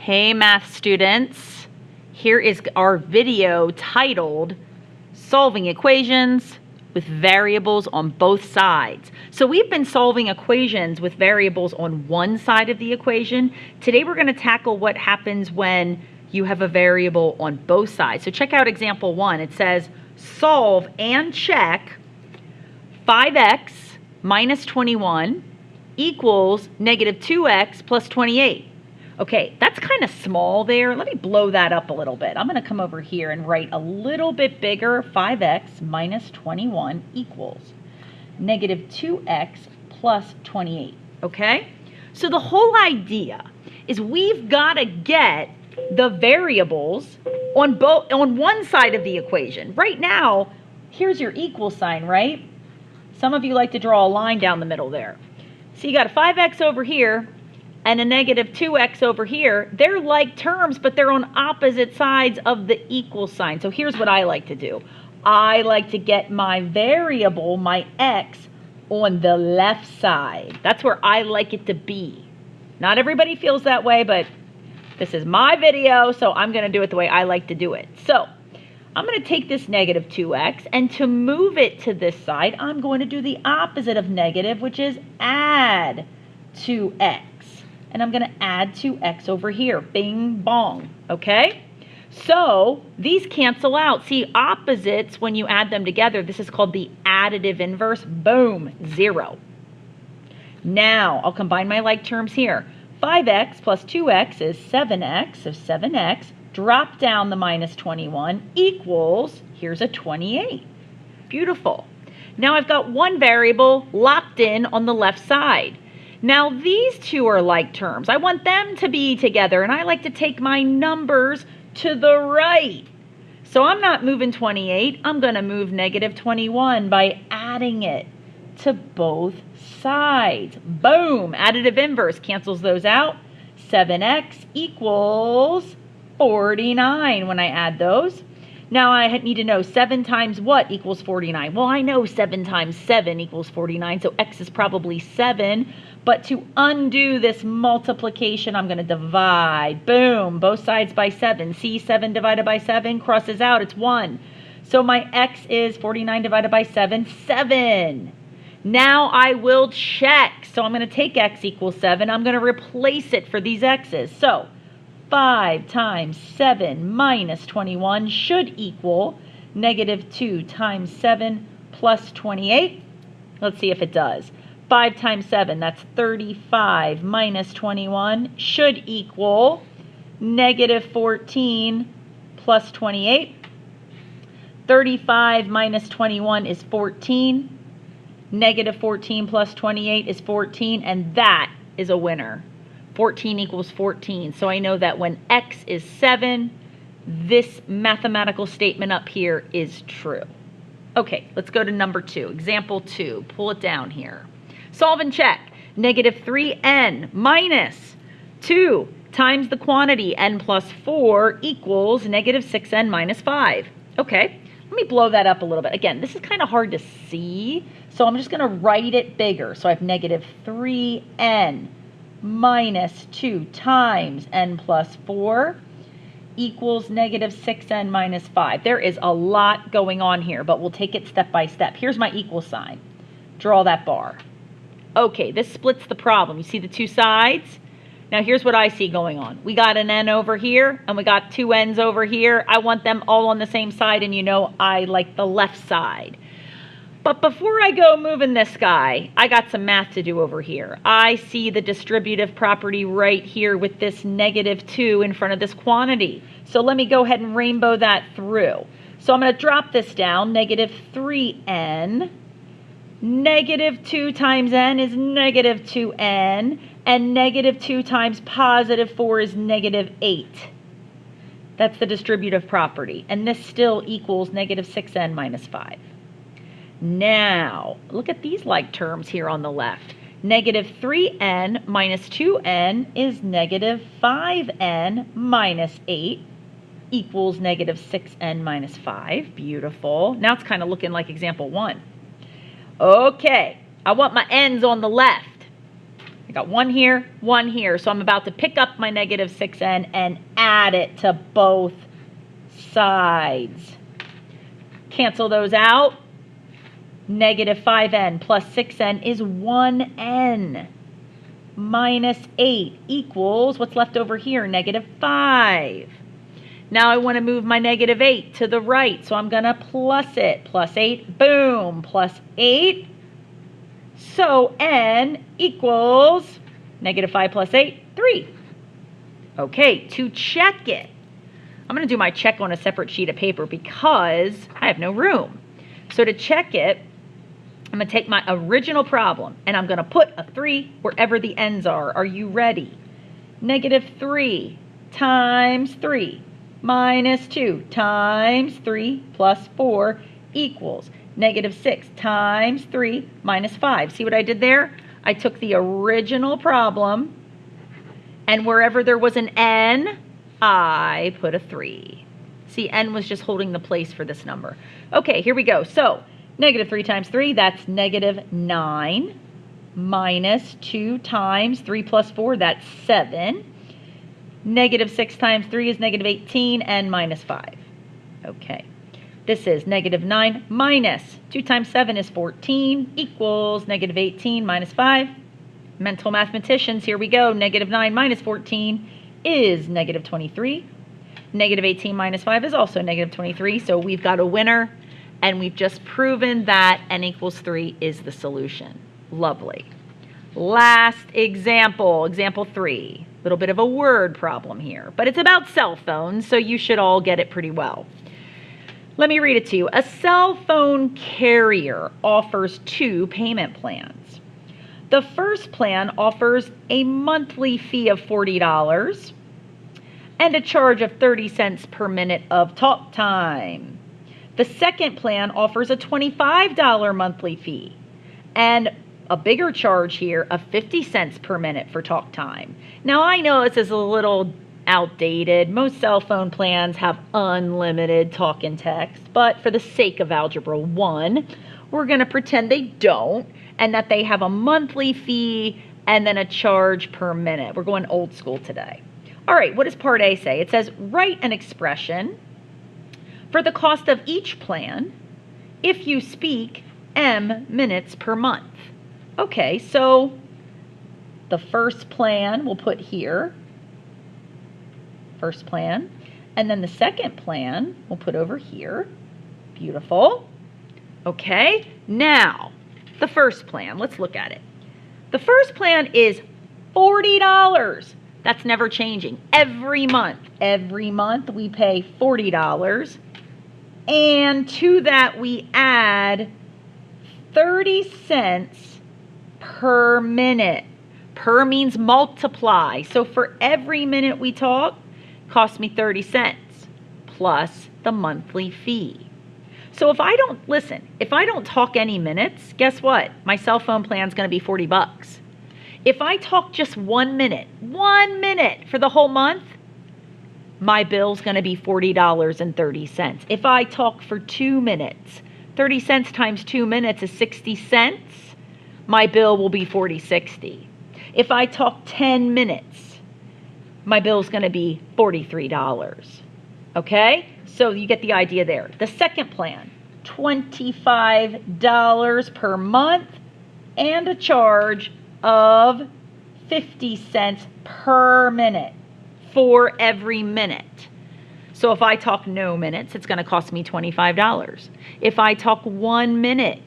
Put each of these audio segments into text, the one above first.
Hey math students, here is our video titled Solving Equations with Variables on Both Sides. So we've been solving equations with variables on one side of the equation. Today we're going to tackle what happens when you have a variable on both sides. So check out example 1. It says solve and check 5x minus 21 equals negative 2x plus 28. Okay, that's kind of small there. Let me blow that up a little bit. I'm going to come over here and write a little bit bigger. 5x minus 21 equals negative 2x plus 28. Okay? So the whole idea is we've got to get the variables on one side of the equation. Right now, here's your equal sign, right? Some of you like to draw a line down the middle there. So you got a 5x over here and a negative 2x over here. They're like terms, but they're on opposite sides of the equal sign. So here's what I like to do. I like to get my variable, my x, on the left side. That's where I like it to be. Not everybody feels that way, but this is my video, so I'm going to do it the way I like to do it. So I'm going to take this negative 2x, and to move it to this side, I'm going to do the opposite of negative, which is add 2x. And I'm going to add 2x over here. Bing, bong. Okay? So these cancel out. See, opposites, when you add them together, this is called the additive inverse. Boom, 0. Now, I'll combine my like terms here. 5x plus 2x is 7x, so 7x. Drop down the minus 21 equals, here's a 28. Beautiful. Now I've got one variable locked in on the left side. Now these two are like terms. I want them to be together, and I like to take my numbers to the right. So I'm not moving 28. I'm going to move negative 21 by adding it to both sides. Boom! Additive inverse cancels those out. 7x equals 49 when I add those. Now I need to know 7 times what equals 49? Well, I know 7 times 7 equals 49, so x is probably 7. But to undo this multiplication, I'm going to divide. Boom, both sides by 7. See, 7 divided by 7 crosses out. It's 1. So my x is 49 divided by 7, 7. Now I will check. So I'm going to take x equals 7. I'm going to replace it for these x's. So 5 times 7 minus 21 should equal negative 2 times 7 plus 28. Let's see if it does. 5 times 7, that's 35 minus 21, should equal negative 14 plus 28. 35 minus 21 is 14. Negative 14 plus 28 is 14, and that is a winner. 14 equals 14. So I know that when x is 7, this mathematical statement up here is true. Okay, let's go to number 2. Example 2. Pull it down here. Solve and check. Negative 3n minus 2 times the quantity n plus 4 equals negative 6n minus 5. Okay, let me blow that up a little bit. Again, this is kind of hard to see, so I'm just going to write it bigger. So I have negative 3n minus 2 times n plus 4 equals negative 6n minus 5. There is a lot going on here, but we'll take it step by step. Here's my equal sign. Draw that bar. Okay, this splits the problem. You see the two sides? Now here's what I see going on. We got an n over here, and we got two n's over here. I want them all on the same side, and you know I like the left side. But before I go moving this guy, I got some math to do over here. I see the distributive property right here with this negative 2 in front of this quantity. So let me go ahead and rainbow that through. So I'm going to drop this down, negative 3n. Negative 2 times n is negative 2n, and negative 2 times positive 4 is negative 8. That's the distributive property, and this still equals negative 6n minus 5. Now, look at these like terms here on the left. Negative 3n minus 2n is negative 5n minus 8 equals negative 6n minus 5. Beautiful. Now it's kind of looking like example 1. Okay, I want my n's on the left. got 1 here, 1 here. So I'm about to pick up my negative 6n and add it to both sides. Cancel those out. Negative 5n plus 6n is 1n. Minus 8 equals, what's left over here? Negative 5. Now I want to move my negative 8 to the right, so I'm going to plus it. Plus 8, boom, plus 8. So n equals negative 5 plus 8, 3. Okay, to check it, I'm going to do my check on a separate sheet of paper because I have no room. So to check it, I'm going to take my original problem and I'm going to put a 3 wherever the n's are. Are you ready? Negative 3 times 3 minus 2 times 3 plus 4 equals negative 6 times 3 minus 5. See what I did there? I took the original problem and wherever there was an n, I put a 3. See, n was just holding the place for this number. Okay, here we go. So negative 3 times 3, that's negative 9, minus 2 times 3 plus 4, that's 7. Negative 6 times 3 is negative 18, and minus 5. Okay, this is negative 9 minus 2 times 7 is 14, equals negative 18 minus 5. Mental mathematicians, here we go. Negative 9 minus 14 is negative 23. Negative 18 minus 5 is also negative 23, so we've got a winner. And we've just proven that n equals 3 is the solution. Lovely. Last example, example 3. A little bit of a word problem here, but it's about cell phones, so you should all get it pretty well. Let me read it to you. A cell phone carrier offers 2 payment plans. The first plan offers a monthly fee of $40 and a charge of 30 cents per minute of talk time. The second plan offers a $25 monthly fee and a bigger charge here of 50 cents per minute for talk time. Now I know this is a little outdated. Most cell phone plans have unlimited talk and text, but for the sake of Algebra 1, we're going to pretend they don't and that they have a monthly fee and then a charge per minute. We're going old school today. All right, what does Part A say? It says, write an expression for the cost of each plan if you speak m minutes per month. Okay, so the first plan we'll put here, first plan, and then the second plan we'll put over here. Beautiful. Okay, now the first plan, let's look at it. The first plan is $40. That's never changing. Every month we pay $40. And to that we add 30 cents per minute. Per means multiply. So for every minute we talk, it costs me 30 cents plus the monthly fee. So if I don't talk any minutes, guess what? My cell phone plan is going to be $40. If I talk just 1 minute for the whole month, my bill's going to be $40.30. If I talk for 2 minutes, 30 cents times 2 minutes is 60 cents. My bill will be $40.60. If I talk 10 minutes, my bill's going to be $43. Okay? So you get the idea there. The second plan, $25 per month and a charge of 50 cents per minute for every minute. So if I talk no minutes, it's going to cost me $25. If I talk 1 minute,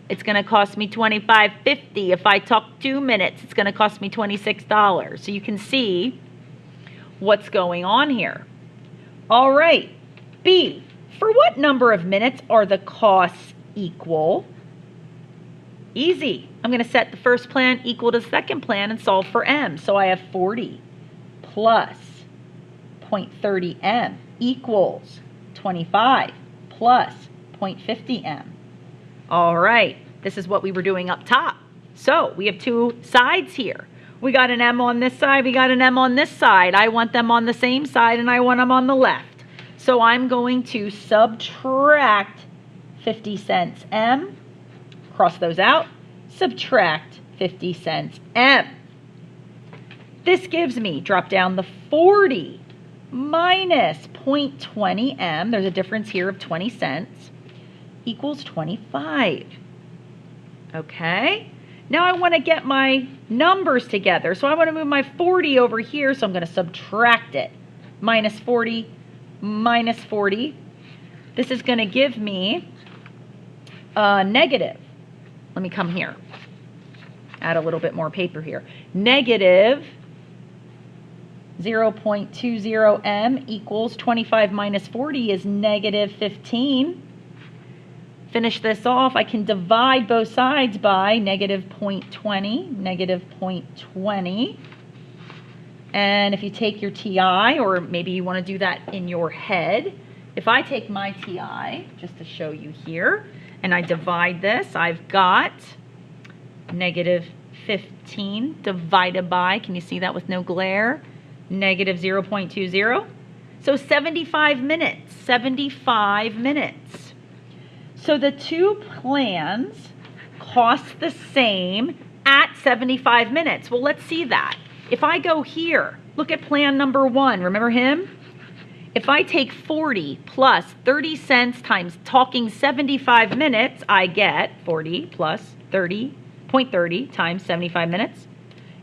it's going to cost me $25.50. If I talk 2 minutes, it's going to cost me $26. So you can see what's going on here. All right, B, for what number of minutes are the costs equal? Easy. I'm going to set the first plan equal to the second plan and solve for m. So I have 40 plus 0.30 m equals 25 plus 0.50 m. All right, this is what we were doing up top. So we have 2 sides here. We got an m on this side, we got an m on this side. I want them on the same side and I want them on the left. So I'm going to subtract 50 cents m, cross those out, subtract 50 cents M. This gives me, drop down the 40 minus 0.20 M, there's a difference here of 20 cents, equals 25. Okay, now I want to get my numbers together. So I want to move my 40 over here, so I'm going to subtract it. Minus 40 minus 40. This is going to give me a negative. Let me come here. Add a little bit more paper here. Negative 0.20 M equals 25 minus 40 is negative 15. Finish this off. I can divide both sides by negative 0.20, negative 0.20. And if you take your TI, or maybe you want to do that in your head, if I take my TI, just to show you here, and I divide this, I've got negative 15 divided by, can you see that with no glare? Negative 0.20. So 75 minutes, 75 minutes. So the two plans cost the same at 75 minutes. Well, let's see that. If I go here, look at plan number 1, remember him? If I take 40 plus 30 cents times talking 75 minutes, I get 40 plus 30.30 times 75 minutes.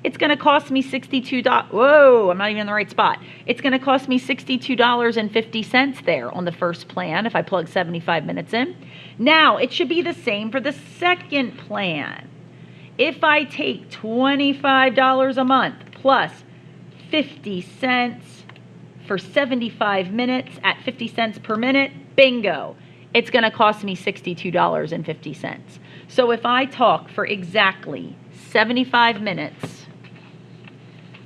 It's going to cost me $62. Whoa, I'm not even in the right spot. It's going to cost me $62.50 there on the first plan if I plug 75 minutes in. Now, it should be the same for the second plan. If I take $25 a month plus 50 cents for 75 minutes at 50 cents per minute, bingo, it's going to cost me $62.50. So if I talk for exactly 75 minutes,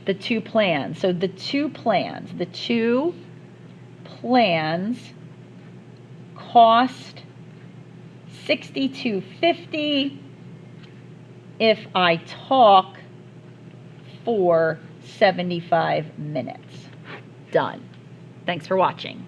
the two plans, the two plans cost $62.50 if I talk for 75 minutes. Done. Thanks for watching.